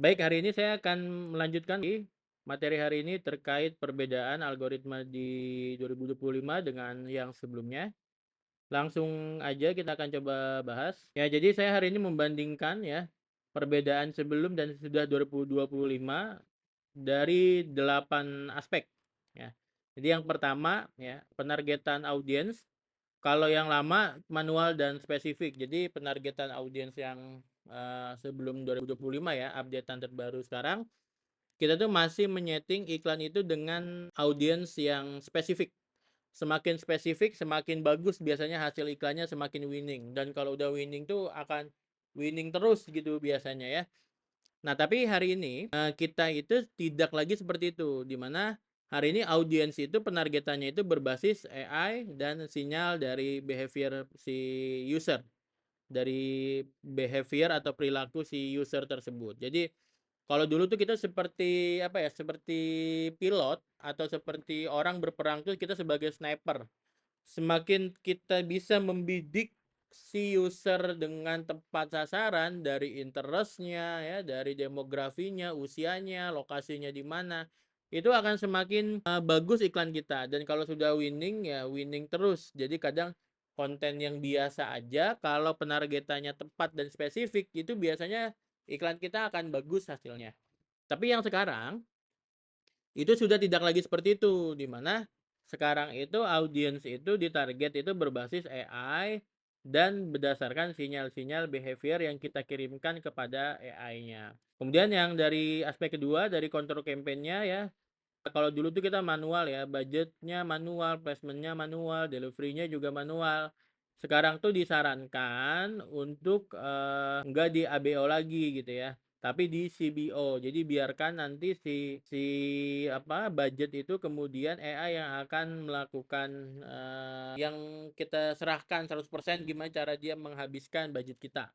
Baik, hari ini saya akan melanjutkan materi hari ini terkait perbedaan algoritma di 2025 dengan yang sebelumnya. Langsung aja kita akan coba bahas. Ya, jadi saya hari ini membandingkan ya perbedaan sebelum dan sudah 2025 dari 8 aspek ya. Jadi yang pertama ya, penargetan audiens. Kalau yang lama manual dan spesifik. Jadi penargetan audiens yang sebelum 2025 ya, updatean terbaru sekarang, kita tuh masih menyeting iklan itu dengan audiens yang spesifik. Semakin spesifik, semakin bagus biasanya hasil iklannya, semakin winning. Dan kalau udah winning tuh akan winning terus gitu biasanya ya. Nah, tapi hari ini kita itu tidak lagi seperti itu, di mana hari ini audiens itu penargetannya itu berbasis AI dan sinyal dari behavior si user, dari behavior atau perilaku si user tersebut. Jadi kalau dulu tuh kita seperti apa ya, seperti pilot atau seperti orang berperang tuh kita sebagai sniper. Semakin kita bisa membidik si user dengan tepat sasaran dari interestnya ya, dari demografinya, usianya, lokasinya di mana, itu akan semakin bagus iklan kita. Dan kalau sudah winning ya winning terus. Jadi kadang konten yang biasa aja kalau penargetannya tepat dan spesifik itu biasanya iklan kita akan bagus hasilnya. Tapi yang sekarang itu sudah tidak lagi seperti itu, di mana sekarang itu audiens itu ditarget itu berbasis AI dan berdasarkan sinyal-sinyal behavior yang kita kirimkan kepada AI-nya. Kemudian yang dari aspek kedua dari kontrol campaign-nya ya, kalau dulu tuh kita manual ya, budgetnya manual, placement-nya manual, delivery-nya juga manual. Sekarang tuh disarankan untuk enggak di ABO lagi gitu ya, tapi di CBO. Jadi biarkan nanti si apa budget itu kemudian AI yang akan melakukan yang kita serahkan 100% gimana cara dia menghabiskan budget kita.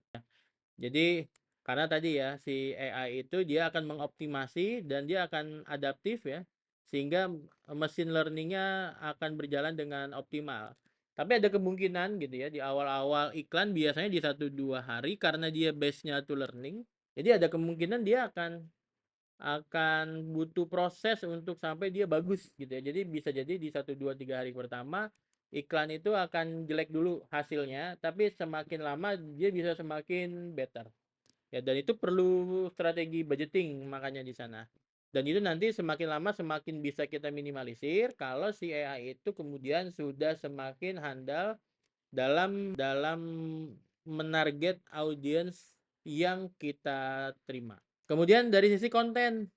Jadi karena tadi ya si AI itu dia akan mengoptimasi dan dia akan adaptif ya, sehingga mesin learning-nya akan berjalan dengan optimal. Tapi ada kemungkinan gitu ya di awal-awal iklan biasanya di 1-2 hari karena dia base-nya to learning. Jadi ada kemungkinan dia akan butuh proses untuk sampai dia bagus gitu ya. Jadi bisa jadi di 1, 2, 3 hari pertama iklan itu akan jelek dulu hasilnya, tapi semakin lama dia bisa semakin better. Ya, dan itu perlu strategi budgeting makanya di sana. Dan itu nanti semakin lama semakin bisa kita minimalisir kalau si AI itu kemudian sudah semakin handal dalam menarget audiens yang kita terima. Kemudian dari sisi konten,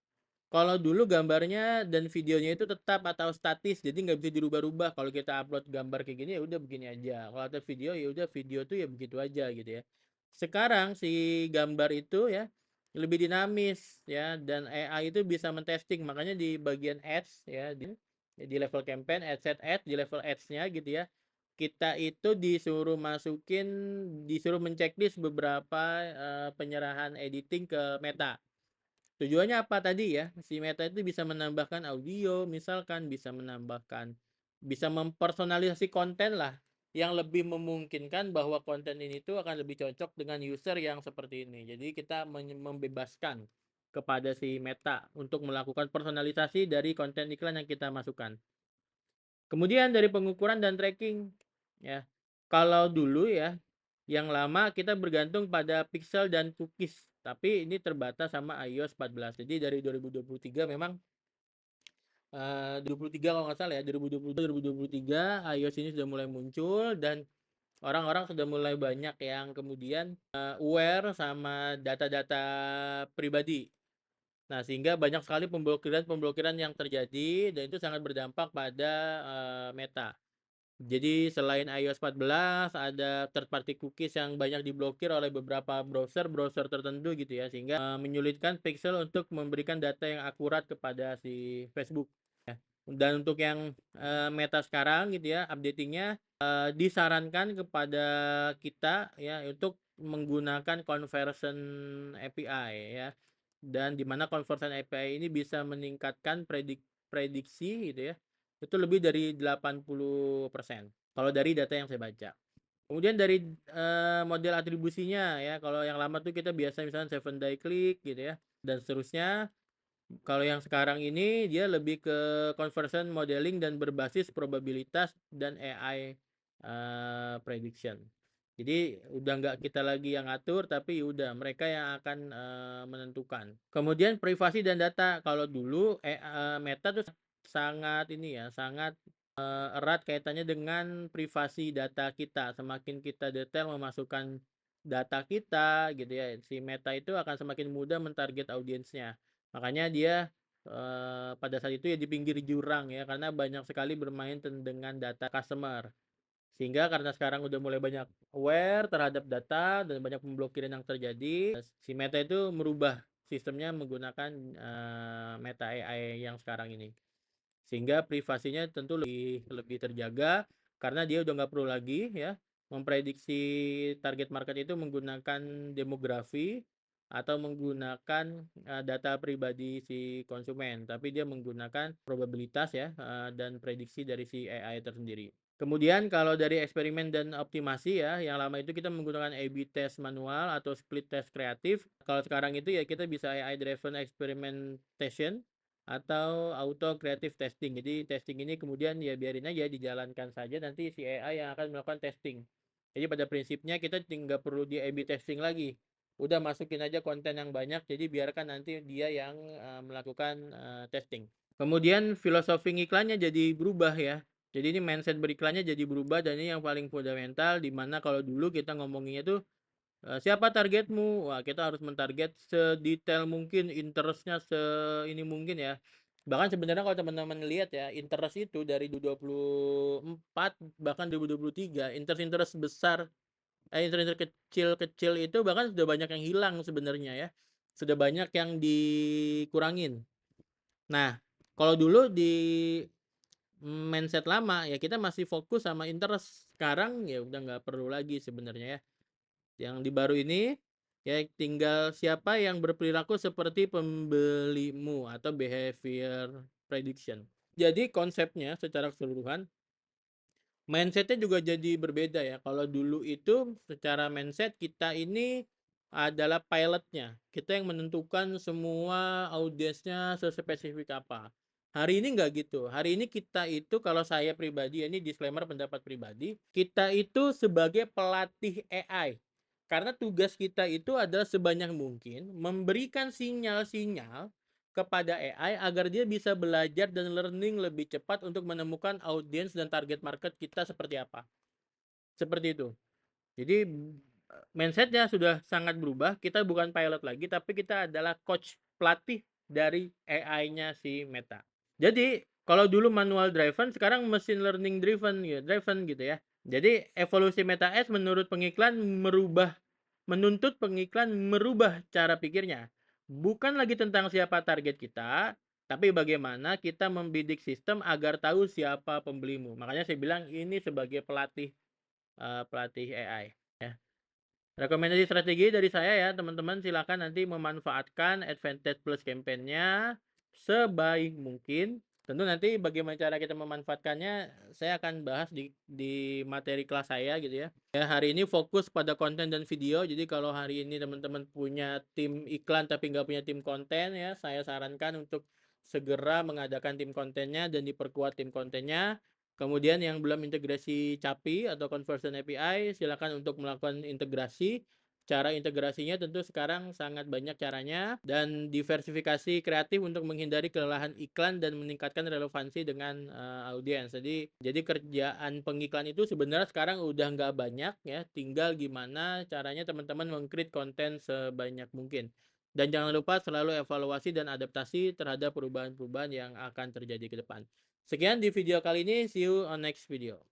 kalau dulu gambarnya dan videonya itu tetap atau statis, jadi nggak bisa dirubah-rubah. Kalau kita upload gambar kayak gini ya udah begini aja. Kalau ada video ya udah video tuh ya begitu aja gitu ya. Sekarang si gambar itu ya lebih dinamis ya, dan AI itu bisa mentesting. Makanya di bagian ads ya di level campaign, ad set ad di level ads-nya gitu ya. Kita itu disuruh menceklis beberapa penyerahan editing ke Meta. Tujuannya apa tadi ya? Si Meta itu bisa menambahkan audio, misalkan bisa mempersonalisasi konten lah yang lebih memungkinkan bahwa konten ini tuh akan lebih cocok dengan user yang seperti ini. Jadi kita membebaskan kepada si Meta untuk melakukan personalisasi dari konten iklan yang kita masukkan. Kemudian dari pengukuran dan tracking ya. Kalau dulu ya yang lama kita bergantung pada pixel dan cookies, tapi ini terbatas sama iOS 14. Jadi dari 2023 memang 23 kalau nggak salah ya, 2023 iOS ini sudah mulai muncul dan orang-orang sudah mulai banyak yang kemudian aware sama data-data pribadi. Nah, sehingga banyak sekali pemblokiran-pemblokiran yang terjadi dan itu sangat berdampak pada Meta. Jadi selain iOS 14 ada third party cookies yang banyak diblokir oleh beberapa browser tertentu gitu ya, sehingga menyulitkan Pixel untuk memberikan data yang akurat kepada si Facebook. Dan untuk yang Meta sekarang gitu ya, updatingnya disarankan kepada kita ya untuk menggunakan conversion API ya. Dan di mana conversion API ini bisa meningkatkan prediksi gitu ya. Itu lebih dari 80% kalau dari data yang saya baca. Kemudian dari model atribusinya ya, kalau yang lama tuh kita biasa misalnya 7 day click gitu ya. dan seterusnya. Kalau yang sekarang ini dia lebih ke conversion modeling dan berbasis probabilitas dan AI prediction. Jadi udah nggak kita lagi yang ngatur, tapi udah mereka yang akan menentukan. Kemudian privasi dan data. Kalau dulu Meta tuh sangat ini ya, sangat erat kaitannya dengan privasi data kita. Semakin kita detail memasukkan data kita gitu ya, si Meta itu akan semakin mudah mentarget audiensnya. Makanya dia pada saat itu ya di pinggir jurang ya, karena banyak sekali bermain dengan data customer. Sehingga karena sekarang udah mulai banyak aware terhadap data dan banyak pemblokiran yang terjadi, si Meta itu merubah sistemnya menggunakan Meta AI yang sekarang ini. Sehingga privasinya tentu lebih terjaga karena dia udah nggak perlu lagi ya memprediksi target market itu menggunakan demografi atau menggunakan data pribadi si konsumen, tapi dia menggunakan probabilitas ya dan prediksi dari si AI tersendiri. Kemudian kalau dari eksperimen dan optimasi ya, yang lama itu kita menggunakan A/B test manual atau split test kreatif. Kalau sekarang itu ya kita bisa AI driven experimentation atau auto creative testing. Jadi testing ini kemudian ya biarin aja dijalankan saja, nanti si AI yang akan melakukan testing. Jadi pada prinsipnya kita tinggal perlu di A/B testing lagi. Udah masukin aja konten yang banyak, jadi biarkan nanti dia yang melakukan testing. Kemudian filosofi iklannya jadi berubah ya. Jadi ini mindset beriklannya jadi berubah, dan ini yang paling fundamental, dimana kalau dulu kita ngomonginnya tuh siapa targetmu? Wah, kita harus mentarget sedetail mungkin, interestnya ini mungkin ya. Bahkan sebenarnya kalau teman-teman lihat ya, interest itu dari 2024 bahkan 2023, interest besar, interest kecil-kecil itu bahkan sudah banyak yang hilang sebenarnya ya. Sudah banyak yang dikurangin. Nah, kalau dulu di mindset lama ya kita masih fokus sama interest. Sekarang ya udah nggak perlu lagi sebenarnya ya. Yang di baru ini ya tinggal siapa yang berperilaku seperti pembelimu atau behavior prediction. Jadi konsepnya secara keseluruhan mindsetnya juga jadi berbeda ya. Kalau dulu itu secara mindset kita ini adalah pilotnya. Kita yang menentukan semua audiensnya sespesifik apa. Hari ini nggak gitu. Hari ini kita itu, kalau saya pribadi, ini disclaimer pendapat pribadi, kita itu sebagai pelatih AI. Karena tugas kita itu adalah sebanyak mungkin memberikan sinyal-sinyal kepada AI agar dia bisa belajar dan learning lebih cepat untuk menemukan audiens dan target market kita seperti apa. Seperti itu. Jadi mindsetnya sudah sangat berubah. Kita bukan pilot lagi, tapi kita adalah coach, pelatih dari AI-nya si Meta. Jadi kalau dulu manual driven, sekarang machine learning driven gitu ya. Jadi evolusi Meta Ads menurut pengiklan menuntut pengiklan merubah cara pikirnya. Bukan lagi tentang siapa target kita, tapi bagaimana kita membidik sistem agar tahu siapa pembelimu. Makanya saya bilang ini sebagai pelatih AI ya. Rekomendasi strategi dari saya ya teman-teman, silakan nanti memanfaatkan Advantage Plus campaign-nya sebaik mungkin. Tentu nanti bagaimana cara kita memanfaatkannya saya akan bahas di materi kelas saya gitu ya. Ya, hari ini fokus pada konten dan video. Jadi kalau hari ini teman-teman punya tim iklan tapi nggak punya tim konten ya, saya sarankan untuk segera mengadakan tim kontennya dan diperkuat tim kontennya. Kemudian yang belum integrasi CAPI atau Conversion API, silakan untuk melakukan integrasi. Cara integrasinya tentu sekarang sangat banyak caranya, dan diversifikasi kreatif untuk menghindari kelelahan iklan dan meningkatkan relevansi dengan audiens. Jadi kerjaan pengiklan itu sebenarnya sekarang udah nggak banyak ya, tinggal gimana caranya teman-teman meng-create konten sebanyak mungkin. Dan jangan lupa selalu evaluasi dan adaptasi terhadap perubahan-perubahan yang akan terjadi ke depan. Sekian di video kali ini, see you on next video.